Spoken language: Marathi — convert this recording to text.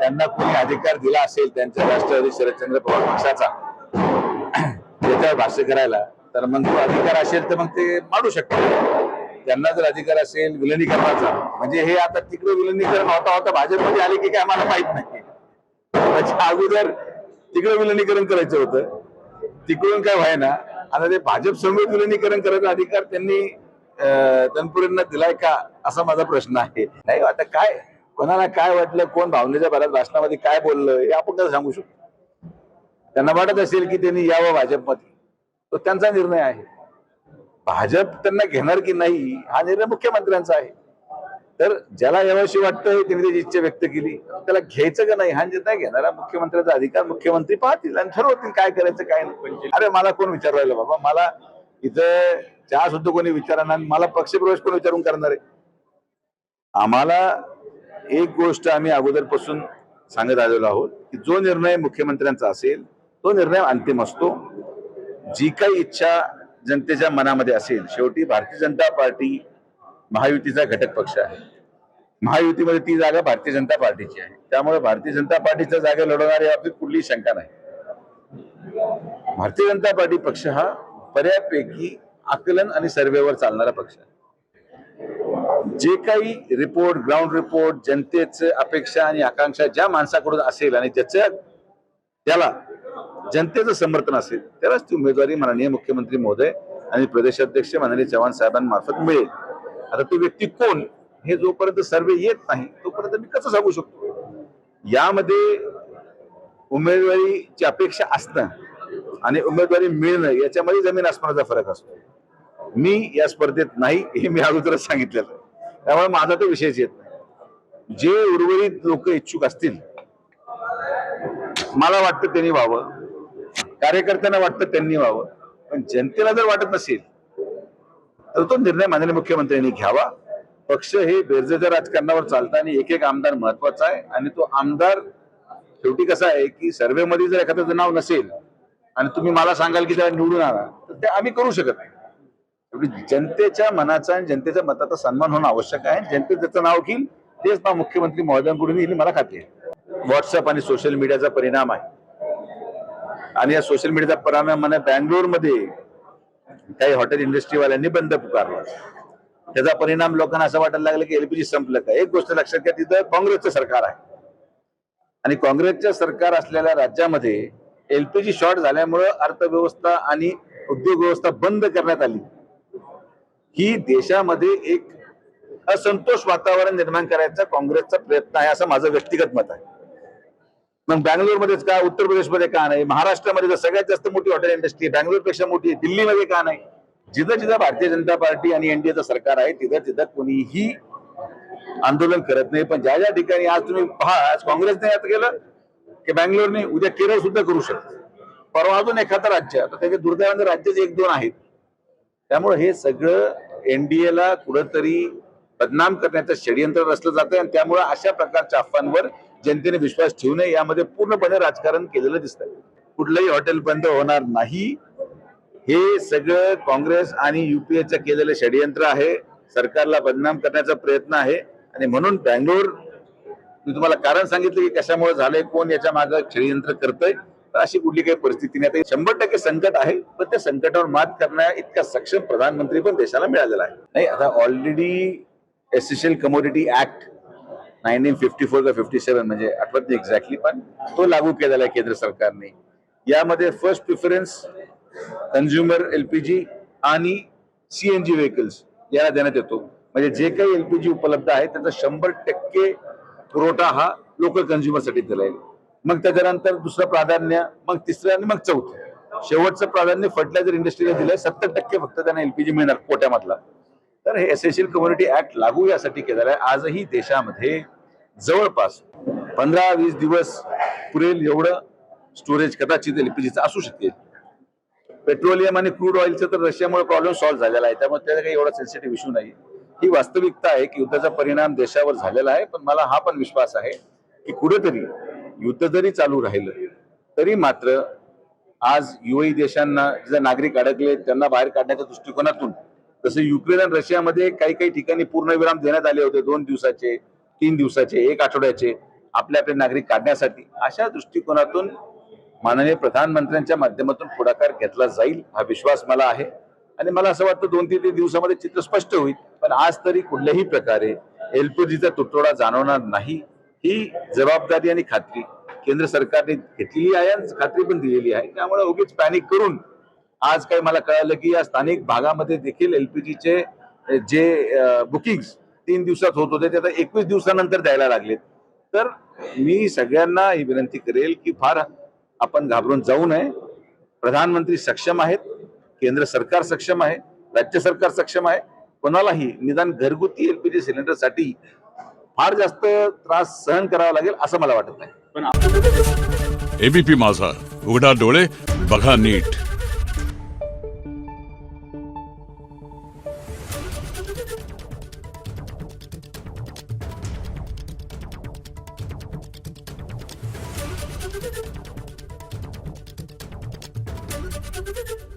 त्यांना कोणी अधिकार दिला असेल त्यांच्या राष्ट्रवादी शरदचंद्र पवार पक्षाचा त्याच्यावर भाष्य करायला, तर मग तो अधिकार असेल तर मग ते मांडू शकतात. त्यांना जर अधिकार असेल विलिनीकरणाचा, म्हणजे हे आता तिकडे विलिनीकरण होता होता भाजपमध्ये आले की काय आम्हाला माहित नाही. त्याच्या अगोदर तिकडे विलिनीकरण करायचं होतं, तिकडून काय व्हायना. आता ते भाजप समोर विलिनीकरण करायचा अधिकार त्यांनी तनपुरेंना दिलाय का, असा माझा प्रश्न आहे. नाही आता काय कोणाला काय वाटलं, कोण भावनेच्या भरात भाषणामध्ये काय बोललं हे आपण कसं सांगू शकतो. त्यांना वाटत असेल की त्यांनी यावं भाजपमध्ये, तो त्यांचा निर्णय आहे. भाजप त्यांना घेणार की नाही हा निर्णय मुख्यमंत्र्यांचा आहे. तर ज्याला यावंशी वाटतं त्यांनी त्याची इच्छा व्यक्त केली, त्याला घ्यायचं का नाही हा निर्णय घेणारा मुख्यमंत्र्यांचा अधिकार मुख्यमंत्री पाहतील आणि ठरवतील काय करायचं काय नाही. अरे मला कोण विचारू राहिलं बाबा, मला इथं चहा सुद्धा कोणी विचारणार, मला पक्षप्रवेश कोण विचारून करणार आहे. आम्हाला एक गोष्ट आम्ही अगोदरपासून सांगत आलेलो आहोत की जो निर्णय मुख्यमंत्र्यांचा असेल तो निर्णय अंतिम असतो. जी काही इच्छा जनतेच्या मनामध्ये असेल, शेवटी भारतीय जनता पार्टी महायुतीचा घटक पक्ष आहे. महायुतीमध्ये ती जागा भारतीय जनता पार्टीची आहे, त्यामुळे भारतीय जनता पार्टीच्या जागा लढवणार याबाबतीत कुठलीही शंका नाही. भारतीय जनता पार्टी पक्ष हा बऱ्यापैकी आकलन आणि सर्वेवर चालणारा पक्ष आहे. जे काही रिपोर्ट, ग्राउंड रिपोर्ट, जनतेचं अपेक्षा आणि आकांक्षा ज्या माणसाकडून असेल आणि त्याला जनतेचं समर्थन असेल त्यालाच ती उमेदवारी माननीय मुख्यमंत्री महोदय आणि प्रदेशाध्यक्ष माननीय चव्हाण साहेबांमार्फत मिळेल. आता तो व्यक्ती कोण हे जोपर्यंत सर्वे येत नाही तोपर्यंत मी कसं सांगू शकतो. यामध्ये उमेदवारीची अपेक्षा असणं आणि उमेदवारी मिळणं याच्यामध्ये जमीन आसमानाचा फरक असतो. मी या स्पर्धेत नाही हे मी अगोदरच सांगितलेलं, त्यामुळे माझा तो विषयच येत नाही. जे उर्वरित लोक इच्छुक असतील, मला वाटतं त्यांनी व्हावं, कार्यकर्त्यांना वाटतं त्यांनी व्हावं, पण जनतेला जर वाटत नसेल तर तो निर्णय माननीय मुख्यमंत्र्यांनी घ्यावा. पक्ष हे बेरजेच्या राजकारणावर चालतं आणि एक एक आमदार महत्वाचा आहे आणि तो आमदार शेवटी कसा आहे की सर्व्हे मध्ये जर एखादं नाव नसेल आणि तुम्ही मला सांगाल की त्याला निवडून आणा तर ते आम्ही करू शकत नाही. जनतेच्या मनाचा आणि जनतेच्या मताचा सन्मान होणं आवश्यक आहे. जनते त्याचं नाव घेईल तेच नाव मुख्यमंत्री महोदयांकडून येईल मला खात्री आहे. व्हॉट्सअप आणि सोशल मीडियाचा परिणाम आहे आणि या सोशल मीडियाचा परिणामाने बँगलोरमध्ये काही हॉटेल इंडस्ट्रीवाल्यांनी बंद पुकारला. त्याचा परिणाम लोकांना असं वाटायला लागलं की एलपीजी संपलं का. एक गोष्ट लक्षात घ्या, तिथं काँग्रेसचं सरकार आहे आणि काँग्रेसचं सरकार असलेल्या राज्यामध्ये एलपीजी शॉर्ट झाल्यामुळे अर्थव्यवस्था आणि उद्योग व्यवस्था बंद करण्यात आली. ही देशामध्ये एक असंतोष वातावरण निर्माण करायचा काँग्रेसचा प्रयत्न आहे असं माझं व्यक्तिगत मत आहे. मग बँगलोरमध्येच का, उत्तर प्रदेशमध्ये का नाही, महाराष्ट्रामध्ये तर सगळ्यात जास्त मोठी हॉटेल इंडस्ट्री बँगलोरपेक्षा मोठी आहे, दिल्लीमध्ये का नाही. जिथं जिथं भारतीय जनता पार्टी आणि एनडीएचं सरकार आहे तिथं तिथं कोणीही आंदोलन करत नाही. पण ज्या ज्या ठिकाणी आज तुम्ही पहा, आज काँग्रेसने यात केलं की बँगलोरने, उद्या केरळ सुद्धा करू शकतं, परवा अजून एखादं राज्य, आता त्याचे दुर्दैवाने राज्यच एक दोन आहेत. त्यामुळे हे सगळं एनडीएला कुठंतरी बदनाम करण्याचं षडयंत्र रचलं जातं आणि त्यामुळे अशा प्रकारच्या अफवांवर जनतेने विश्वास ठेवू नये. यामध्ये पूर्णपणे राजकारण केलेलं दिसतंय. कुठलंही हॉटेल बंद होणार नाही, हे सगळं काँग्रेस आणि युपीएचं केलेलं षडयंत्र आहे, सरकारला बदनाम करण्याचा प्रयत्न आहे. आणि म्हणून बँगलोर, मी तुम्हाला कारण सांगितलं की कशामुळे झालंय, कोण याच्या मागे षडयंत्र करतंय, तर अशी कुठली काही परिस्थिती नाही. 100% संकट आहे, पण त्या संकटावर मात करण्या इतका सक्षम प्रधानमंत्री पण देशाला मिळालेला आहे. नाही, आता ऑलरेडी एसेन्शियल कमोडिटी ऍक्ट 1954 का 57 म्हणजे आठवत नाही एक्झॅक्टली, पण तो लागू केलेला आहे केंद्र सरकारने. यामध्ये फर्स्ट प्रिफरन्स कन्झ्युमर एलपीजी आणि सीएनजी व्हेकल्स याला देण्यात येतो. म्हणजे जे काही एलपीजी उपलब्ध आहे त्याचा 100% पुरवठा हा लोकल कन्झ्युमरसाठी दिला जाईल. मग त्याच्यानंतर दुसरं प्राधान्य, मग तिसरं आणि मग चौथं, शेवटचं प्राधान्य फर्टिलायझर इंडस्ट्रीला दिलंय. 70% फक्त त्यांना एलपीजी मिळणार कोट्यामधला. तर हे एसेन्शियल कमोडिटी ऍक्ट लागू यासाठी केलेलं आहे. आजही देशामध्ये जवळपास 15-20 दिवस पुरेल एवढं स्टोरेज कदाचित एलपीजीचं असू शकेल. पेट्रोलियम आणि क्रूड ऑइलचं तर रशियामुळे प्रॉब्लेम सॉल्व्ह झालेला आहे, त्यामुळे त्याचा काही एवढा सेन्सिटिव्ह इश्यू नाही. ही वास्तविकता आहे की युद्धाचा परिणाम देशावर झालेला आहे. पण मला हा पण विश्वास आहे की कुठेतरी युद्ध जरी चालू राहिलं तरी मात्र आज युएई देशांना जे नागरिक अडकले त्यांना बाहेर काढण्याच्या दृष्टिकोनातून, जसं युक्रेन आणि रशियामध्ये काही काही ठिकाणी पूर्णविराम देण्यात आले होते, 2 दिवसाचे, 3 दिवसाचे, 1 आठवड्याचे, आपले आपले नागरिक काढण्यासाठी अशा दृष्टिकोनातून माननीय प्रधानमंत्र्यांच्या माध्यमातून पुढाकार घेतला जाईल हा विश्वास मला आहे. आणि मला असं वाटतं 2-3 दिवसामध्ये चित्र स्पष्ट होईल. पण आज तरी कुठल्याही प्रकारे एलपीजीचा तुटवडा जाणवणार नाही ही जबाबदारी आणि खात्री केंद्र सरकारने घेतलेली आहे आणि खात्री पण दिलेली आहे. त्यामुळे उगीच पॅनिक करून आज काही मला कळालं की या स्थानिक भागामध्ये देखील एलपीजीचे जे बुकिंग्स 3 दिवसात होत होते ते आता 21 दिवसानंतर द्यायला लागलेत. तर मी सगळ्यांना ही विनंती करेल की फार आपण घाबरून जाऊ नये. प्रधानमंत्री सक्षम आहेत, केंद्र सरकार सक्षम आहे, राज्य सरकार सक्षम आहे. कोणालाही निदान घरगुती एलपीजी सिलेंडरसाठी फार जास्त त्रास सहन करावा लागेल असं मला वाटत नाही. पण एबीपी माझा, उघडा डोळे बघा नीट. Thank you.